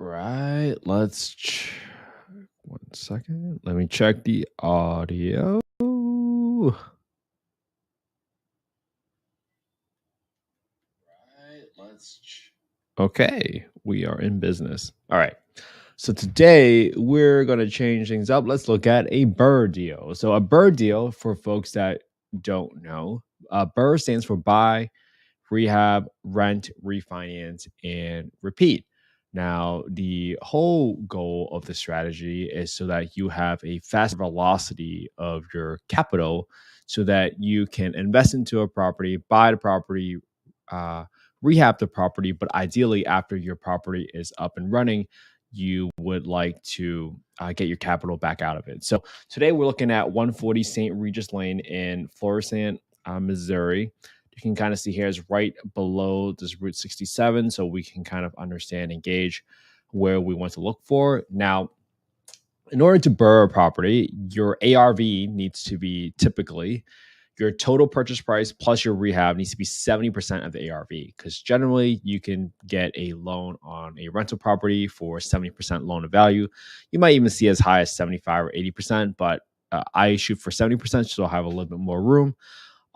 Right. Let's one second. Let me check the audio. Right. Okay. We are in business. All right. So today we're going to change things up. Let's look at a BRRRR deal. So a BRRRR deal, for folks that don't know, BRRRR stands for buy, rehab, rent, refinance, and repeat. Now, the whole goal of the strategy is so that you have a fast velocity of your capital so that you can invest into a property, buy the property, rehab the property, but ideally after your property is up and running, you would like to get your capital back out of it. So today we're looking at 140 St. Regis Lane in Florissant, Missouri. You can kind of see here is right below this Route 67, so we can kind of understand and gauge where we want to look for. Now, in order to BRRRR a property, your ARV needs to be typically your total purchase price plus your rehab needs to be 70% of the ARV, because generally you can get a loan on a rental property for 70% loan to value. You might even see as high as 75 or 80%, but I shoot for 70%, so I'll have a little bit more room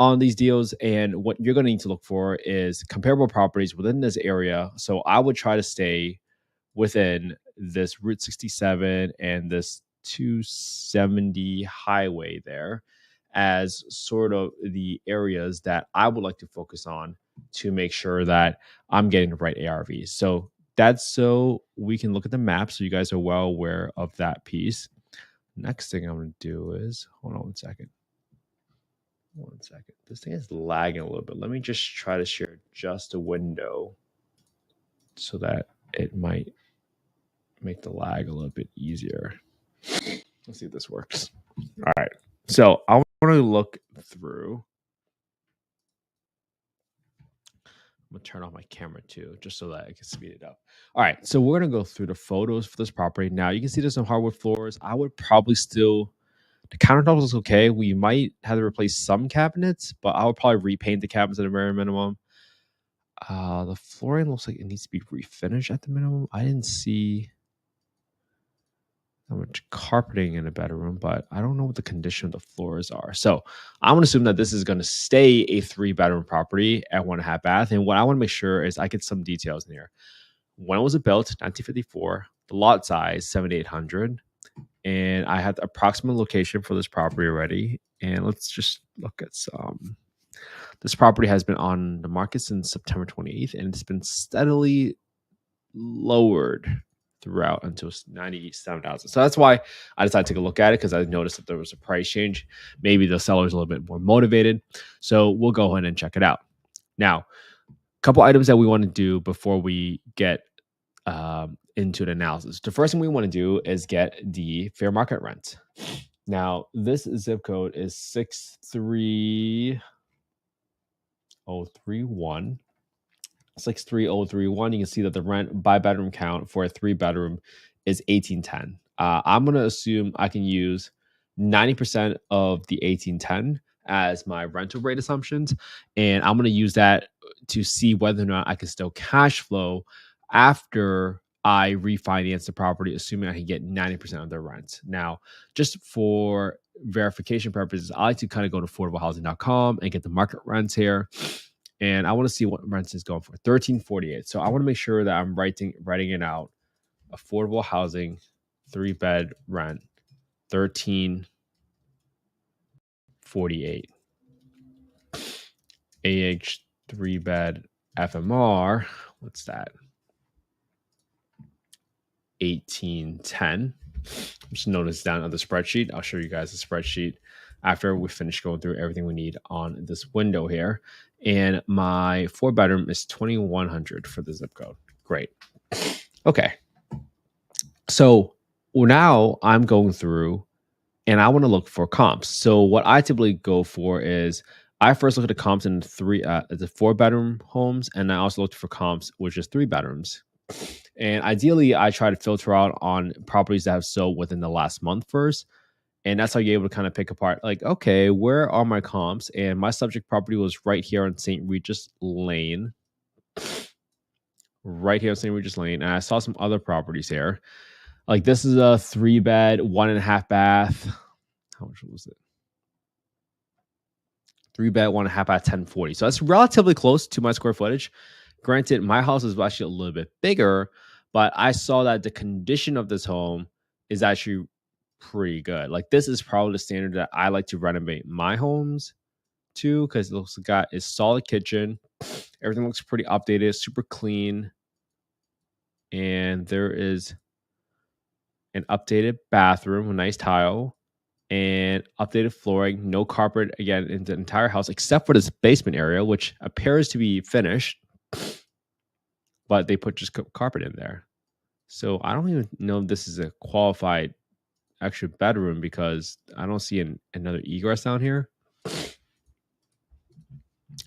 on these deals. And what you're going to need to look for is comparable properties within this area. So I would try to stay within this Route 67 and this 270 highway there as sort of the areas that I would like to focus on to make sure that I'm getting the right ARVs. So that's so we can look at the map so you guys are well aware of that piece. Next thing I'm going to do is, hold on one second. This thing is lagging a little bit. Let me just try to share just a window so that it might make the lag a little bit easier. Let's see if this works. All right. So I want to look through. I'm going to turn off my camera too, just so that I can speed it up. All right. So we're going to go through the photos for this property. Now you can see there's some hardwood floors. I would probably still... The countertops looks okay. We might have to replace some cabinets, but I would probably repaint the cabinets at a very minimum. The flooring looks like it needs to be refinished at the minimum. I didn't see how much carpeting in a bedroom, but I don't know what the condition of the floors are. So I'm going to assume that this is going to stay a 3-bedroom property at 1.5 bath. And what I want to make sure is I get some details in here. When was it built? 1954. The lot size, 7,800. And I have the approximate location for this property already. And let's just look at some. This property has been on the market since September 28th, and it's been steadily lowered throughout until 97,000. So that's why I decided to take a look at it, because I noticed that there was a price change. Maybe the seller's a little bit more motivated. So we'll go ahead and check it out. Now, a couple items that we want to do before we get into the analysis. The first thing we want to do is get the fair market rent. Now, this zip code is 63031. 63031. You can see that the rent by bedroom count for a 3-bedroom is 1810. I'm going to assume I can use 90% of the 1810 as my rental rate assumptions, and I'm going to use that to see whether or not I can still cash flow after I refinance the property, assuming I can get 90% of the rent. Now, just for verification purposes, I like to kind of go to affordablehousing.com and get the market rents here. And I want to see what rents is going for. 1348. So I want to make sure that I'm writing it out. Affordable housing, 3-bed rent, 1348. AH 3-bed FMR. What's that? 1810. Just notice down on the spreadsheet. I'll show you guys the spreadsheet after we finish going through everything we need on this window here. And my 4-bedroom is 2100 for the zip code. Great. Okay. So now I'm going through and I want to look for comps. So what I typically go for is I first look at the comps in the 4-bedroom homes, and I also look for comps which is 3 bedrooms. And ideally, I try to filter out on properties that have sold within the last month first. And that's how you're able to kind of pick apart, like, okay, where are my comps? And my subject property was right here on St. Regis Lane, right here on St. Regis Lane, and I saw some other properties here. Like this is a 3-bed, 1.5 bath. How much was it? 3-bed, 1.5 bath, 1040. So that's relatively close to my square footage. Granted, my house is actually a little bit bigger, but I saw that the condition of this home is actually pretty good. Like this is probably the standard that I like to renovate my homes to, because it looks like got a solid kitchen. Everything looks pretty updated, super clean. And there is an updated bathroom with nice tile and updated flooring, no carpet again in the entire house except for this basement area, which appears to be finished, but they put just carpet in there. So I don't even know if this is a qualified extra bedroom because I don't see another egress down here.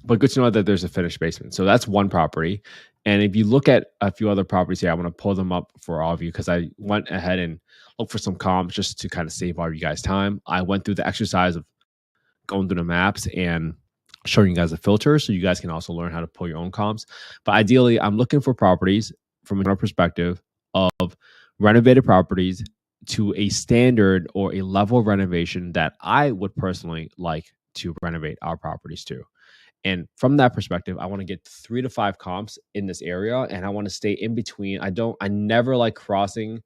But good to know that there's a finished basement. So that's one property. And if you look at a few other properties here, I want to pull them up for all of you because I went ahead and looked for some comps just to kind of save all of you guys time. I went through the exercise of going through the maps and showing you guys a filter so you guys can also learn how to pull your own comps. But ideally, I'm looking for properties from a perspective of renovated properties to a standard or a level of renovation that I would personally like to renovate our properties to. And from that perspective, I want to get 3 to 5 comps in this area, and I want to stay in between. I never like crossing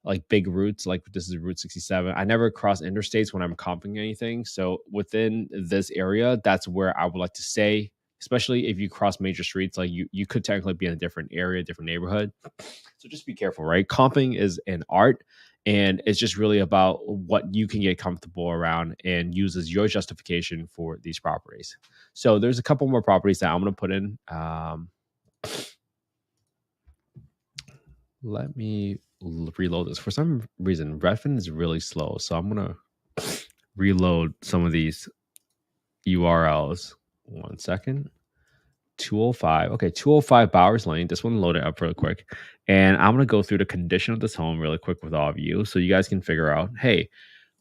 like big routes, like this is Route 67. I never cross interstates when I'm comping anything. So within this area, that's where I would like to stay, especially if you cross major streets. Like you could technically be in a different area, different neighborhood. So just be careful, right? Comping is an art, and it's just really about what you can get comfortable around and use as your justification for these properties. So there's a couple more properties that I'm going to put in. Let me reload this. For some reason, Redfin is really slow. So I'm going to reload some of these URLs. 1 second. 205. Okay, 205 Bowers Lane. This one loaded up real quick. And I'm going to go through the condition of this home really quick with all of you so you guys can figure out, hey,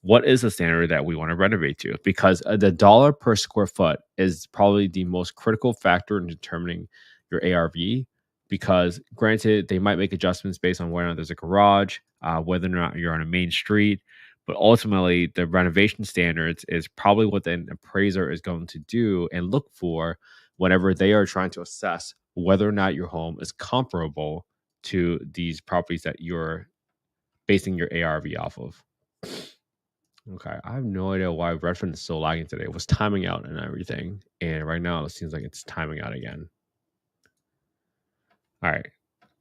what is the standard that we want to renovate to? Because the dollar per square foot is probably the most critical factor in determining your ARV. Because granted, they might make adjustments based on whether or not there's a garage, whether or not you're on a main street. But ultimately, the renovation standards is probably what an appraiser is going to do and look for whenever they are trying to assess whether or not your home is comparable to these properties that you're basing your ARV off of. Okay, I have no idea why Redfin is so lagging today. It was timing out and everything, and right now it seems like it's timing out again. All right,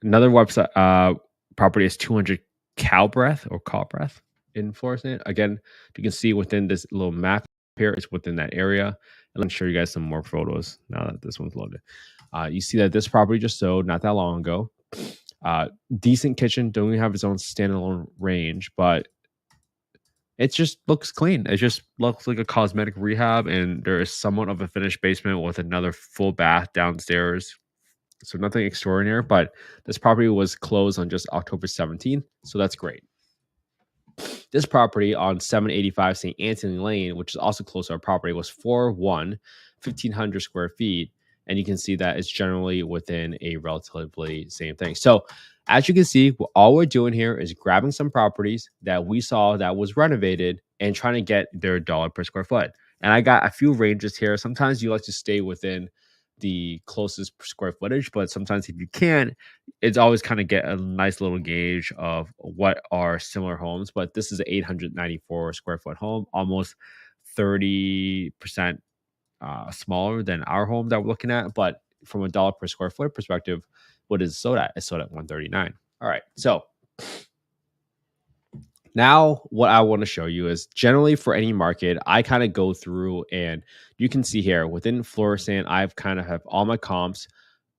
another website property is 200 Calbreath in Florissant. Again, you can see within this little map here, it's within that area. And let me show you guys some more photos now that this one's loaded. You see that this property just sold not that long ago. Decent kitchen, don't even have its own standalone range, but it just looks clean. It just looks like a cosmetic rehab, and there is somewhat of a finished basement with another full bath downstairs. So nothing extraordinary, but this property was closed on just October 17th, so that's great. This property on 785 St. Anthony Lane, which is also close to our property, was 1,500 square feet. And you can see that it's generally within a relatively same thing. So as you can see, all we're doing here is grabbing some properties that we saw that was renovated and trying to get their dollar per square foot. And I got a few ranges here. Sometimes you like to stay within the closest square footage, but sometimes if you can't, it's always kind of get a nice little gauge of what are similar homes. But this is an 894 square foot home, almost 30% smaller than our home that we're looking at. But from a dollar per square foot perspective, what is it sold at? It's sold at 139. All right, so now what I want to show you is generally for any market, I kind of go through, and you can see here within Florissant, I've kind of have all my comps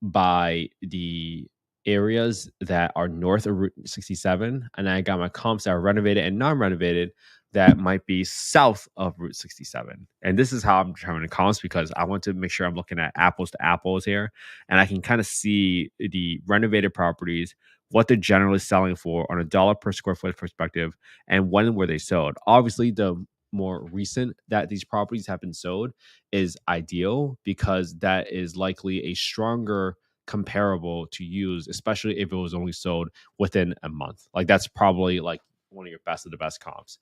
by the areas that are north of Route 67, and I got my comps that are renovated and non-renovated that might be south of Route 67. And this is how I'm determining comps, because I want to make sure I'm looking at apples to apples here, and I can kind of see the renovated properties, what they're generally selling for on a dollar per square foot perspective, and when were they sold. Obviously, the more recent that these properties have been sold is ideal, because that is likely a stronger comparable to use, especially if it was only sold within a month. Like that's probably like one of your best of the best comps.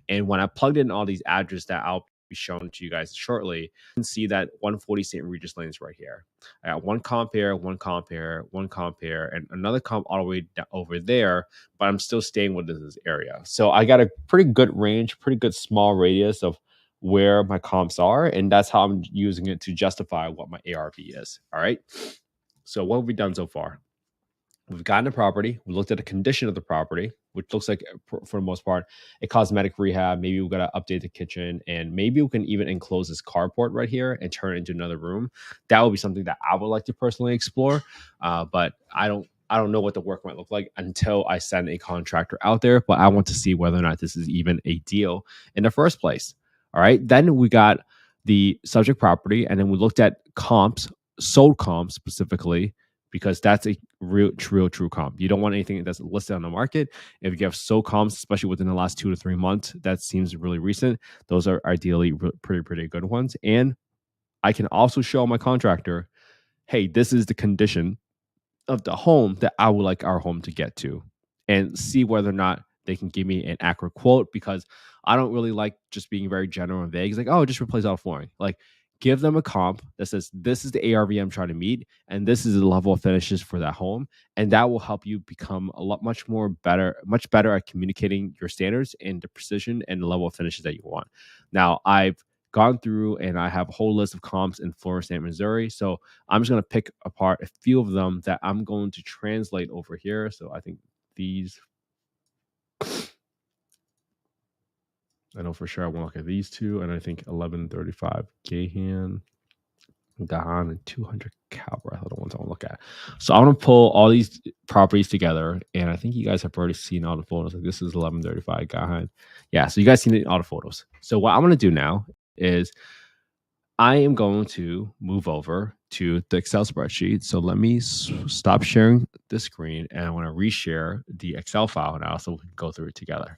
And when I plugged in all these addresses that I'll be showing to you guys shortly, you can see that 140 St. Regis Lane is right here. I got one comp here, one comp here, one comp here, and another comp all the way over there, but I'm still staying within this area. So I got a pretty good range, pretty good small radius of where my comps are, and that's how I'm using it to justify what my ARV is. All right. So what have we done so far? We've gotten a property. We looked at the condition of the property, which looks like, for the most part, a cosmetic rehab. Maybe we've got to update the kitchen, and maybe we can even enclose this carport right here and turn it into another room. That would be something that I would like to personally explore, but I don't know what the work might look like until I send a contractor out there. But I want to see whether or not this is even a deal in the first place. All right. Then we got the subject property, and then we looked at comps, sold comps specifically, because that's a real true comp. You don't want anything that's listed on the market. If you have sold comps, especially within the last 2 to 3 months, that seems really recent. Those are ideally pretty good ones. And I can also show my contractor, hey, this is the condition of the home that I would like our home to get to, and see whether or not they can give me an accurate quote, because I don't really like just being very general and vague. It's like, oh, just replace all flooring. Like, give them a comp that says this is the ARV I'm trying to meet, and this is the level of finishes for that home, and that will help you become much better at communicating your standards and the precision and the level of finishes that you want. Now, I've gone through and I have a whole list of comps in Florida State, Missouri. So I'm just going to pick apart a few of them that I'm going to translate over here. So I think these, I know for sure I want to look at these two, and I think 1135 Gahan, and 200 Calbreath are the ones I want to look at. So I'm going to pull all these properties together, and I think you guys have already seen all the photos. Like, this is 1135 Gahan. Yeah, so you guys seen all the photos. So what I'm going to do now is I am going to move over to the Excel spreadsheet. So let me stop sharing the screen, and I want to reshare the Excel file now so we can go through it together.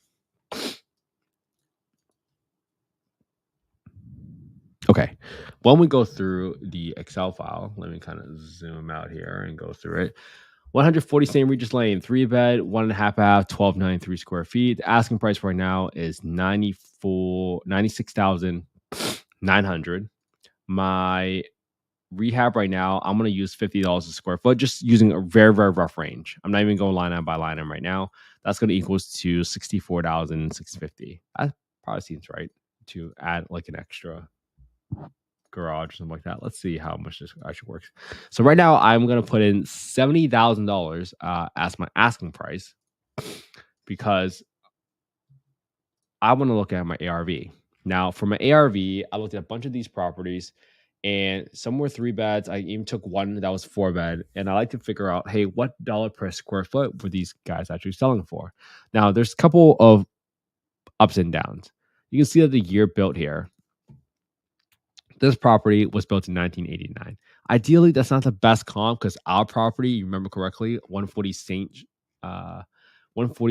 Okay, when we go through the Excel file, let me kind of zoom out here and go through it. 140 St. Regis Lane, 3-bed, 1.5 bath, 1293 square feet. The asking price right now is $96,900. My rehab right now, I'm going to use $50 a square foot, just using a very, very rough range. I'm not even going line item by line item right now. That's going to equals to $64,650. That probably seems right to add like an extra garage or something like that. Let's see how much this actually works. So right now I'm going to put in $70,000 as my asking price, because I want to look at my ARV. Now, for my ARV, I looked at a bunch of these properties, and some were 3 beds. I even took one that was 4 bed, and I like to figure out, hey, what dollar per square foot were these guys actually selling for? Now, there's a couple of ups and downs. You can see that the year built here. This property was built in 1989. Ideally, that's not the best comp, because our property, you remember correctly, 140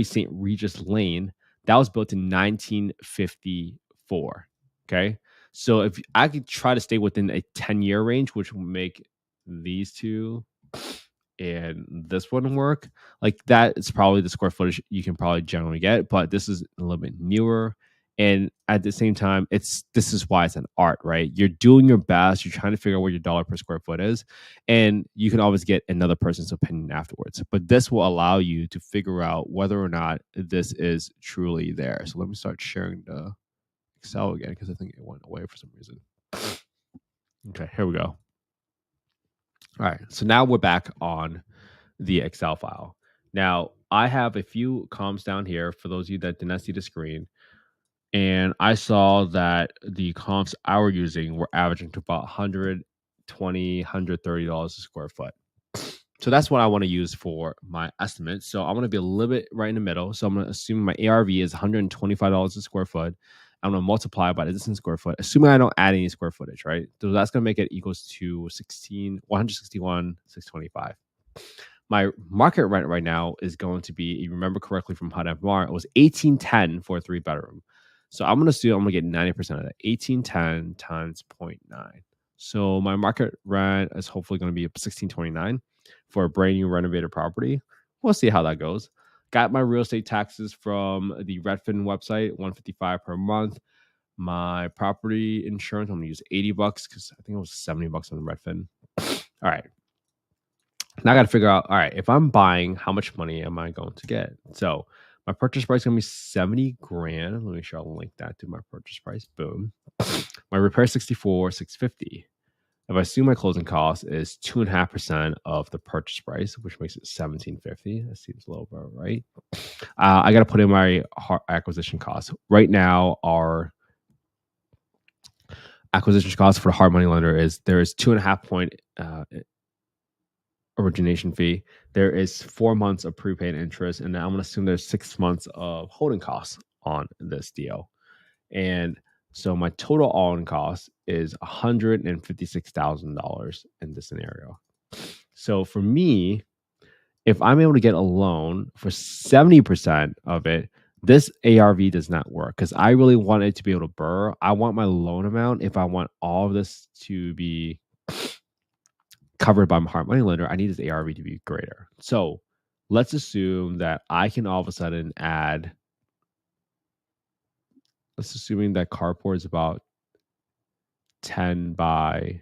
St. Regis Lane, that was built in 1954. Okay, so if I could try to stay within a 10-year range, which will make these two and this one work, like that is probably the square footage you can probably generally get. But this is a little bit newer, and at the same time, this is why it's an art, right? You're doing your best. You're trying to figure out what your dollar per square foot is, and you can always get another person's opinion afterwards. But this will allow you to figure out whether or not this is truly there. So let me start sharing the Excel again, because I think it went away for some reason. Okay, here we go. All right, so now we're back on the Excel file. Now, I have a few comps down here for those of you that did not see the screen. And I saw that the comps I were using were averaging to about $120, $130 a square foot. So that's what I want to use for my estimate. So I'm going to be a little bit right in the middle. So I'm going to assume my ARV is $125 a square foot. I'm going to multiply by the distance square foot, assuming I don't add any square footage, right? So that's going to make it equals to 161,625. My market rent right now is going to be, you remember correctly from HUD-FMR, it was $1,810 for a 3-bedroom. So I'm going to assume I'm going to get 90% of that. 1810 times 0.9. So my market rent is hopefully going to be $1,629. for a brand new renovated property. We'll see how that goes. Got my real estate taxes from the Redfin website, $155 per month. My property insurance, I'm gonna use $80 because I think it was $70 on Redfin. All right. Now I got to figure out, all right, if I'm buying, how much money am I going to get? So my purchase price is going to be 70 grand. Let me make sure I'll link that to my purchase price. Boom. My repair 64, 650. If I assume my closing cost is 2.5% of the purchase price, which makes it 1750. That seems a little bit right. I got to put in my acquisition costs. Right now, our acquisition cost for the hard money lender is there is 2.5 point origination fee. There is 4 months of prepaid interest, and I'm going to assume there's 6 months of holding costs on this deal. And so my total all-in cost is $156,000 in this scenario. So for me, if I'm able to get a loan for 70% of it, this ARV does not work because I really want it to be able to BRRRR. I want my loan amount. If I want all of this to be covered by my hard money lender, I need this ARV to be greater. So let's assume that I can all of a sudden add, let's assuming that carport is about 10 by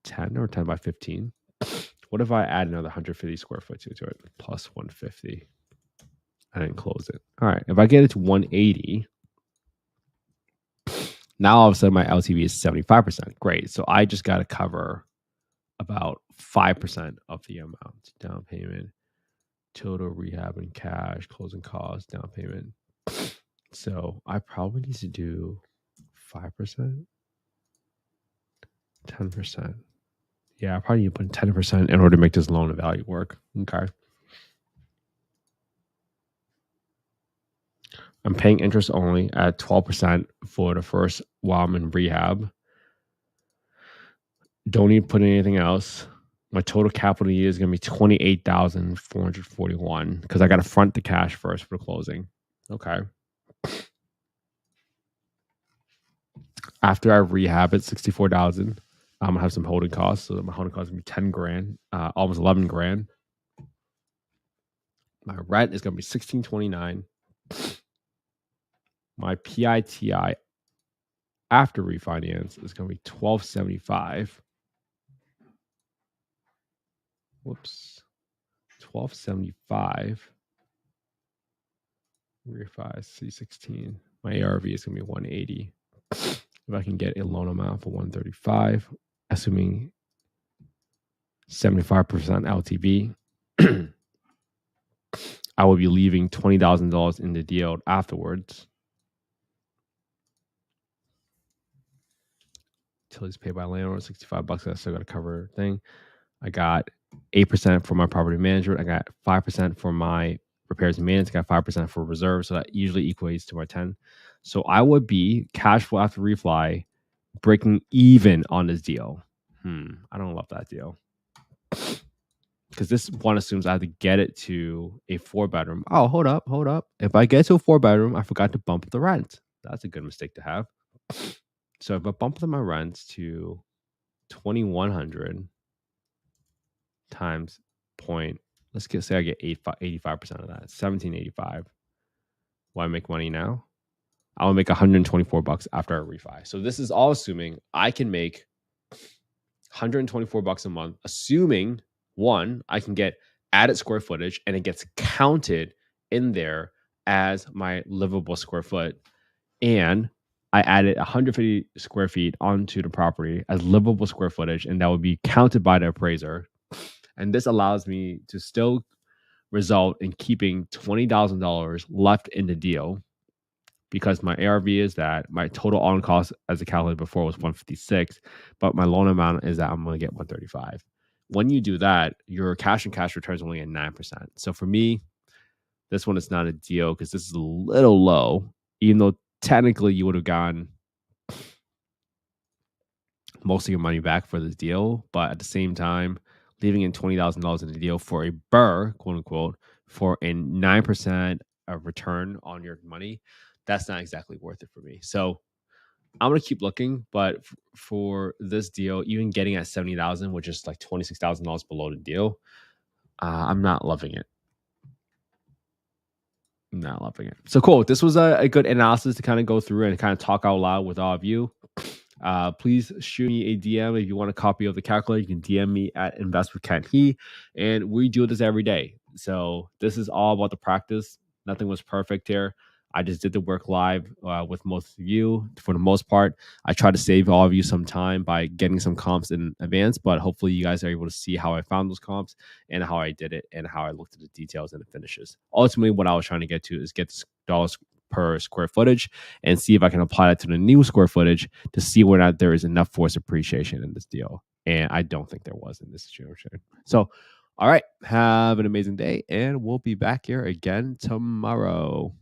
10 or 10 by 15. What if I add another 150 square foot to it, plus 150? I didn't close it. All right. If I get it to 180, now all of a sudden my LTV is 75%. Great. So I just got to cover about 5% of the amount. Down payment, total rehab and cash, closing costs, down payment. So I probably need to do 5%, 10%. Yeah, I probably need to put 10% in order to make this loan to value work. Okay. I'm paying interest only at 12% for the first while I'm in rehab. Don't need to put in anything else. My total capital year is going to be $28,441 because I got to front the cash first for closing. Okay. After I rehab it, 64,000. I'm gonna have some holding costs, so my holding costs gonna be 10 grand, almost 11 grand. My rent is gonna be 1629. My PITI after refinance is gonna be 1275. Whoops, 1275. Refi C16. My ARV is gonna be 180. If I can get a loan amount for 135, assuming 75% LTV, I will be leaving $20,000 in the deal afterwards. Utilities paid by landlord, $65. I still got to cover thing. I got 8% for my property management. I got 5% for my repairs and maintenance. I got 5% for reserves. So that usually equates to my 10. So I would be cash flow after refi breaking even on this deal. I don't love that deal. Because this one assumes I have to get it to a 4-bedroom. Oh, hold up. If I get to a 4-bedroom, I forgot to bump the rent. That's a good mistake to have. So if I bump my rent to 2,100 times point, let's say I get 85% of that, 1,785. Will I make money now? I will make $124 after a refi. So this is all assuming I can make $124 a month, assuming one, I can get added square footage and it gets counted in there as my livable square foot. And I added 150 square feet onto the property as livable square footage, and that would be counted by the appraiser. And this allows me to still result in keeping $20,000 left in the deal because my ARV is that my total on cost as I calculated before was 156, but my loan amount is that I'm going to get 135. When you do that, your cash and cash returns only at 9%. So for me, this one is not a deal because this is a little low, even though technically you would have gotten most of your money back for this deal. But at the same time, leaving in $20,000 in the deal for a BRRRR, quote unquote, for a 9% of return on your money, that's not exactly worth it for me. So I'm gonna keep looking, but for this deal, even getting at 70,000, which is like $26,000 below the deal, I'm not loving it. Not loving it. So cool. This was a good analysis to kind of go through and kind of talk out loud with all of you. Please shoot me a DM if you want a copy of the calculator. You can DM me at Invest with Ken He, and we do this every day. So this is all about the practice. Nothing was perfect here. I just did the work live with most of you for the most part. I try to save all of you some time by getting some comps in advance, but hopefully you guys are able to see how I found those comps and how I did it and how I looked at the details and the finishes. Ultimately, what I was trying to get to is get this dollars per square footage and see if I can apply that to the new square footage to see whether or not there is enough force appreciation in this deal. And I don't think there was in this situation. So, all right, have an amazing day, and we'll be back here again tomorrow.